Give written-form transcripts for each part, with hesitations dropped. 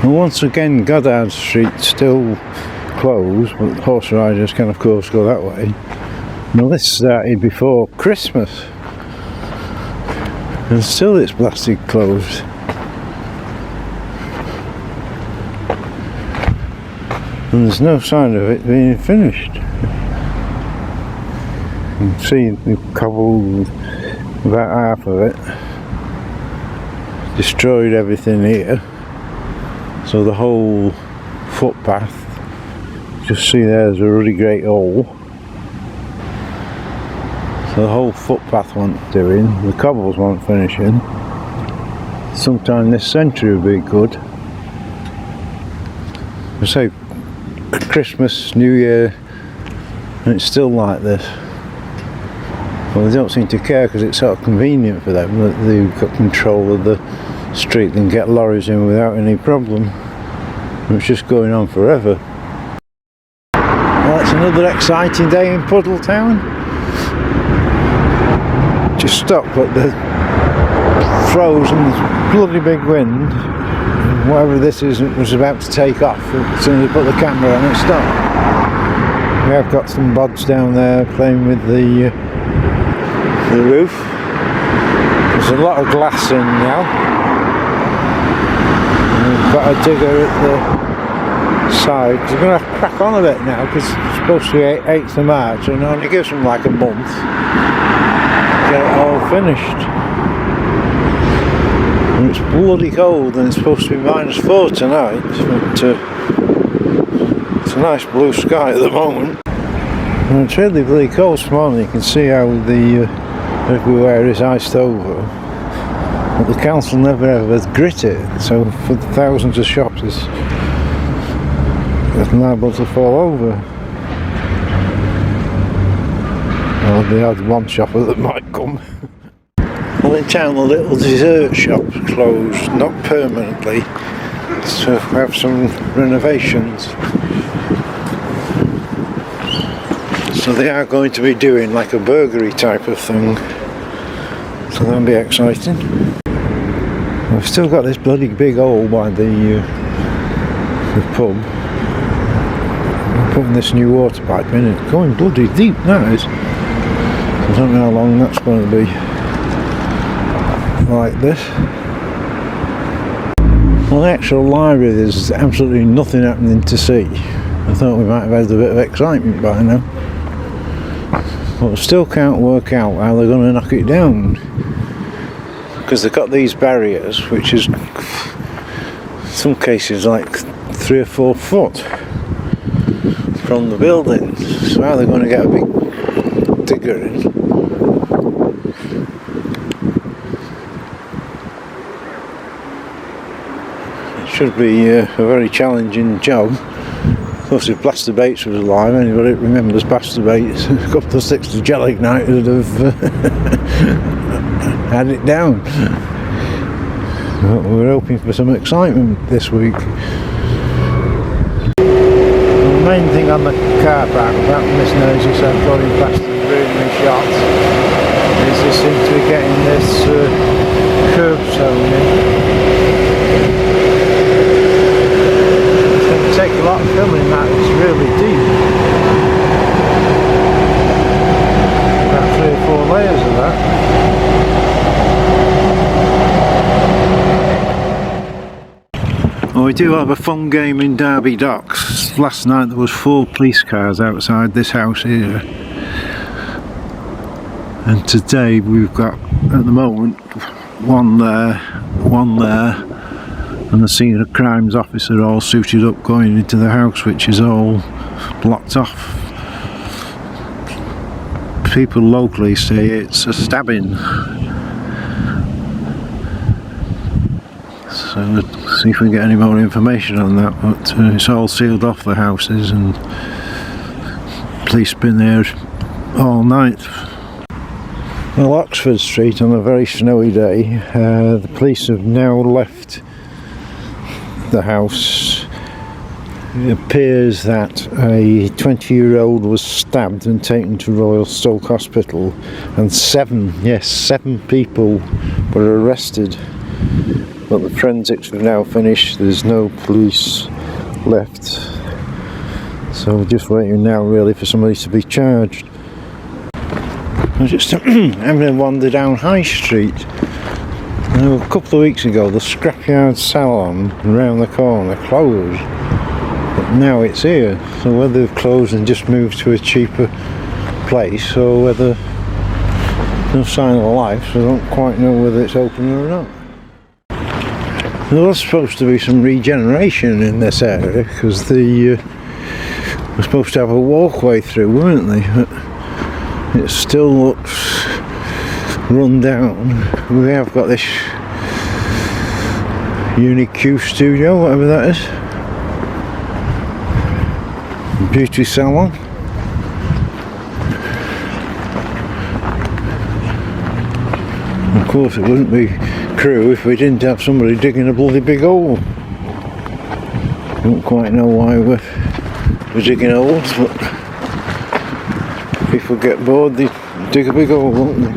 And once again, Goddard Street still closed, but horse riders can of course go that way. Now this started before Christmas, and still it's blasted closed. And there's no sign of it being finished. You can see they've cobbled about half of it, destroyed everything here, so the whole footpath, just see there's a really great hole, so the whole footpath won't doing, the cobbles won't finishing. Sometime this century will be good. I say Christmas, New Year, and it's still like this. Well, they don't seem to care because it's sort of convenient for them that they've got control of the street and get lorries in without any problem. And it's just going on forever. Well, it's another exciting day in Puddletown. Just stopped at the frozen, bloody big wind. Whatever this is, it was about to take off. As soon as I put the camera on, it stopped. We have got some bods down there playing with the roof. There's a lot of glass in now. And we've got a digger at the side. We're going to have to crack on a bit now because it's supposed to be 8th of March and it only gives them like a month to get it all finished. And it's bloody cold and it's supposed to be -4 tonight, but it's a nice blue sky at the moment. And it's really bloody cold this morning. You can see how the everywhere is iced over, but the council never ever grit it, so for the thousands of shops it's liable to fall over. Well, they had one shopper that might come. Well, in town the little dessert shop's closed, not permanently, to have some renovations. So they are going to be doing like a burgery type of thing. So that'll be exciting. We've still got this bloody big hole by the pub. I'm putting this new water pipe in, it's going bloody deep now. I don't know how long that's going to be like this. Well, the actual library, there's absolutely nothing happening to see. I thought we might have had a bit of excitement by now. But I still can't work out how they're going to knock it down, because they've got these barriers which is in some cases like 3 or 4 foot from the building, so how they're going to get a big digger in. It should be a very challenging job. Of course, if Blaster Bates was alive, anybody that remembers Blaster Bates, a couple of sticks of gel ignite would have had it down. But we're hoping for some excitement this week. The main thing on the car park, apart from this noisy sound going past and ruining shots, is they seem to be getting this curb zone in. Take a lot of filming that, it's really deep. About 3 or 4 layers of that. Well, we do have a fun game in Derby Docks. Last night there was 4 police cars outside this house here. And today we've got, at the moment, one there, and the scene of crimes officer all suited up going into the house, which is all blocked off. People locally say it's a stabbing, so let's see if we can get any more information on that. But it's all sealed off, the houses, and police been there all night. Well, Oxford Street on a very snowy day, the police have now left the house. It appears that a 20-year-old was stabbed and taken to Royal Stoke Hospital, and 7 people were arrested but the forensics have now finished. There's no police left, so we're just waiting now really for somebody to be charged. I was just having a wander down High Street. Now, a couple of weeks ago the scrapyard salon around the corner closed, but now it's here. So whether they've closed and just moved to a cheaper place, or whether no sign of life, so I don't quite know whether it's open or not. There was supposed to be some regeneration in this area, because they were supposed to have a walkway through, weren't they? But it still looks run down. We have got this Crewe studio, whatever that is, beauty salon. Of course it wouldn't be Crewe if we didn't have somebody digging a bloody big hole. Don't quite know why we're digging holes, but if people get bored they dig a big hole, won't they?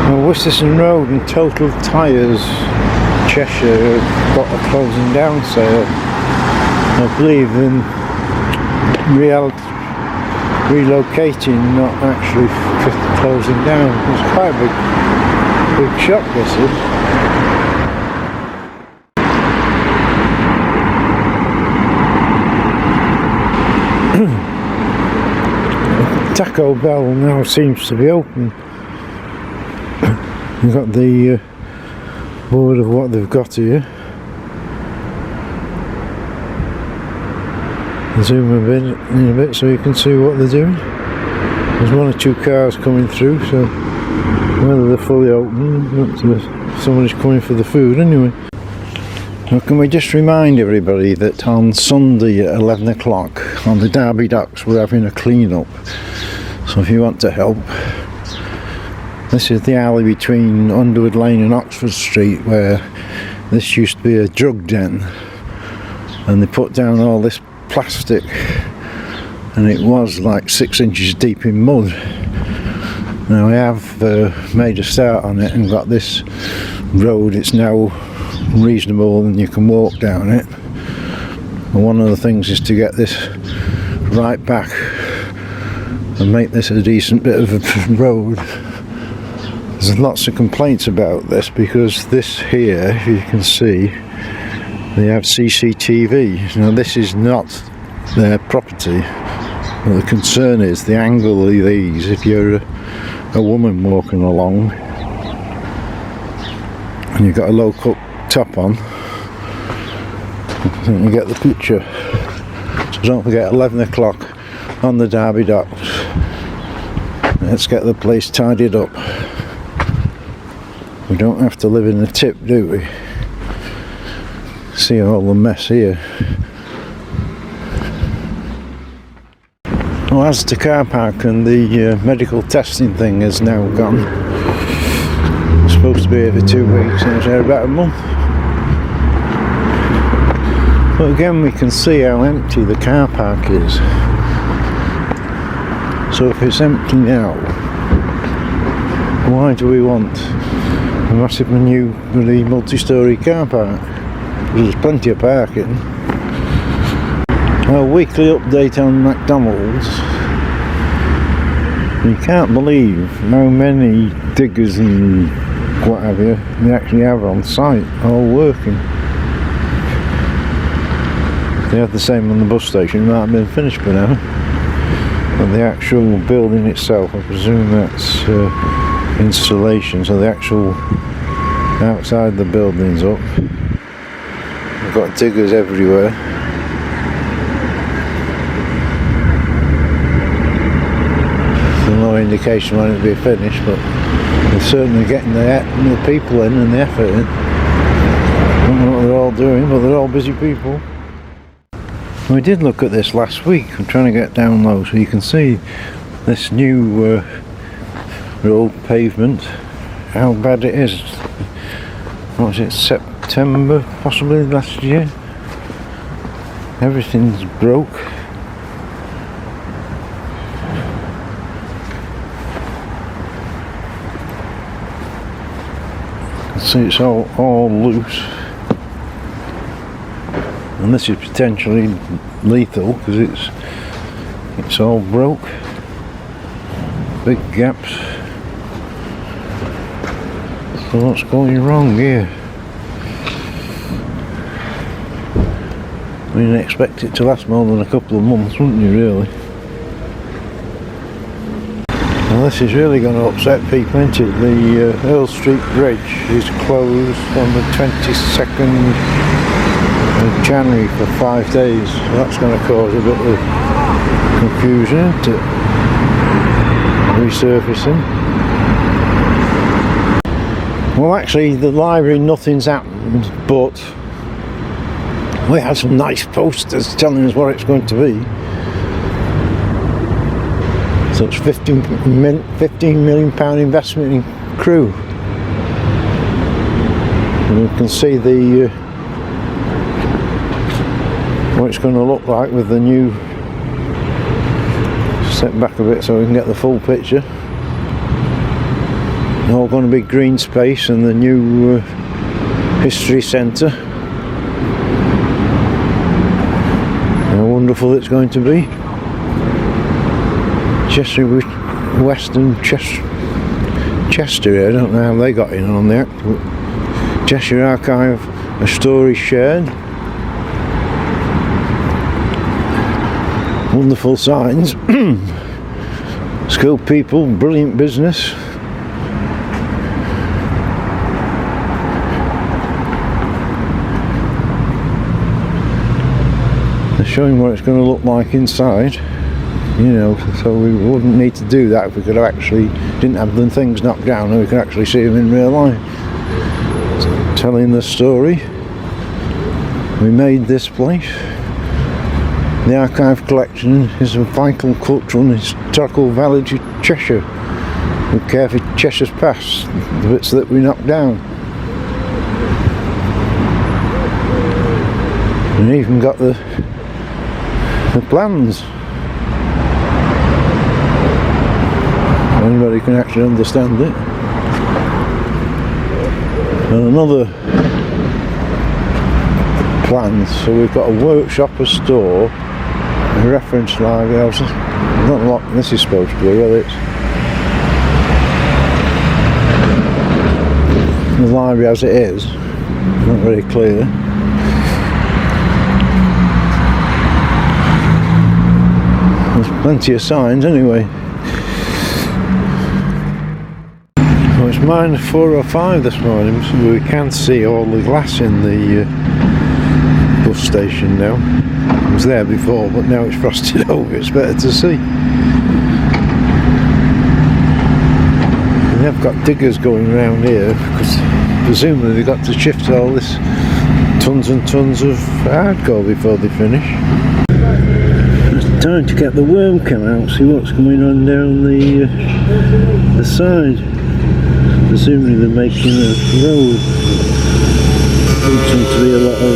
Well, Worcester Road and Total Tyres Cheshire got a closing down sale. I believe in reality relocating, not actually closing down. It's quite a big shock, this is. Taco Bell now seems to be open. You've got the board of what they've got here. Zoom a bit in a bit so you can see what they're doing. There's one or two cars coming through, so whether they're fully open, someone is coming for the food anyway. Now, can we just remind everybody that on Sunday at 11 o'clock on the Derby Docks we're having a clean up, so if you want to help. This is the alley between Underwood Lane and Oxford Street, where this used to be a drug den, and they put down all this plastic, and it was like 6 inches deep in mud. Now I have made a start on it and got this road. It's now reasonable and you can walk down it, and one of the things is to get this right back and make this a decent bit of a road. There's lots of complaints about this, because this here, if you can see, they have CCTV. Now this is not their property, but the concern is the angle of these. If you're a woman walking along and you've got a low cut top on, then you get the picture. So don't forget, 11 o'clock on the Derby Docks. Let's get the place tidied up. We don't have to live in the tip, do we? See all the mess here. Well, as to car park, and the medical testing thing has now gone. It's supposed to be here for 2 weeks, and it's here about a month. But again, we can see how empty the car park is. So if it's empty now, why do we want a massive new multi-storey car park? There's plenty of parking. A weekly update on McDonald's. You can't believe how many diggers and what have you they actually have on site, all working. They have the same on the bus station. It might have been finished by now. But the actual building itself, I presume that's installation, so the actual outside the building's up. We've got diggers everywhere. There's no indication when it'll be finished, but they're certainly getting the people in and the effort in. I don't know what they're all doing, but they're all busy people. We did look at this last week. I'm trying to get down low so you can see this new road pavement, how bad it is. What was it, September possibly last year? Everything's broke. See, it's all loose, and this is potentially lethal because it's all broke. Big gaps. So what's going wrong here? I mean, I expect it to last more than a couple of months, wouldn't you, really? Well, this is really going to upset people, isn't it? The Earl Street Bridge is closed on the 22nd of January for 5 days. So that's going to cause a bit of confusion, isn't it? Resurfacing. Well, actually, the library, nothing's happened, but we have some nice posters telling us what it's going to be. So it's £15 million investment in Crewe. And you can see the what it's going to look like with the new. Step back a bit so we can get the full picture. All going to be green space and the new history centre. How wonderful it's going to be. Chester Western Chester, I don't know how they got in on the act, but Cheshire Archive, a story shared. Wonderful signs. Skilled people, brilliant business. They're showing what it's going to look like inside. You know, so we wouldn't need to do that if we could actually didn't have the things knocked down and we could actually see them in real life. Telling the story. We made this place. The archive collection is a vital cultural and historical village of Cheshire. We care for Cheshire's past, the bits that we knocked down. And even got the plans. Anybody can actually understand it. And another plan, so we've got a workshop, a store, a reference library. I don't know what this is supposed to be, whether it's the library as it is, not very clear. There's plenty of signs anyway. It's -4 or 5 this morning, so we can see all the glass in the bus station now. It was there before, but now it's frosted over, it's better to see. They've got diggers going around here, because presumably they've got to shift all this tons and tons of hardcore before they finish. It's time to get the worm cam out, see what's going on down the side. Presumably they're making a road. There seems to be a lot of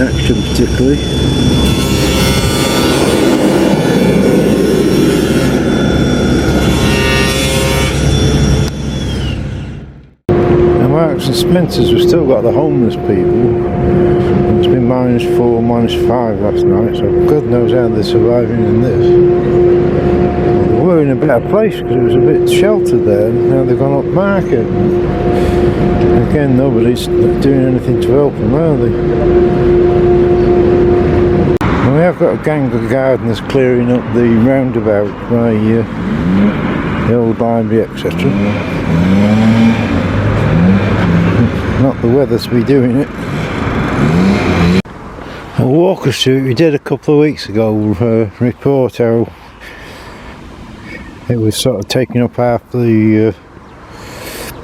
action particularly. Now Marks and Spencer's, we've still got the homeless people. It's been -4, -5 last night, so God knows how they're surviving in this. We're in a better place because it was a bit sheltered there, and now they've gone up market. Again, nobody's doing anything to help them, are they? Well, we have got a gang of gardeners clearing up the roundabout by the old library, etc. Not the weather to be doing it. I'll walk us through it. We did a couple of weeks ago report how it was sort of taking up half the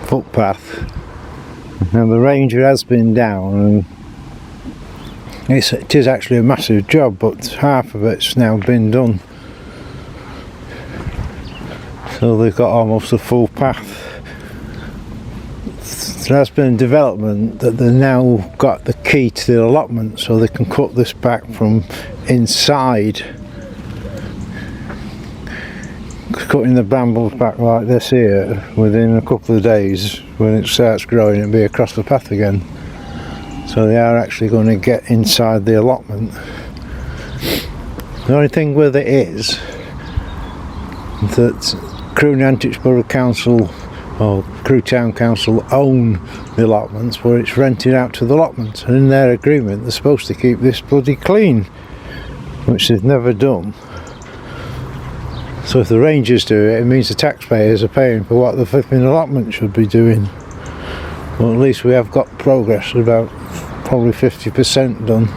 footpath. Now the ranger has been down, and it is actually a massive job, but half of it's now been done. So they've got almost a full path there has been a development that they've now got the key to the allotment, so they can cut this back from inside, cutting the brambles back like this here. Within a couple of days, when it starts growing, it'll be across the path again. So they are actually going to get inside the allotment. The only thing with it is that Crewe and Antich Borough Council or Crewe Town Council own the allotments, where it's rented out to the allotments, and in their agreement they're supposed to keep this bloody clean, which they've never done. So if the rangers do it, it means the taxpayers are paying for what the flipping allotment should be doing. Well, at least we have got progress, about probably 50% done.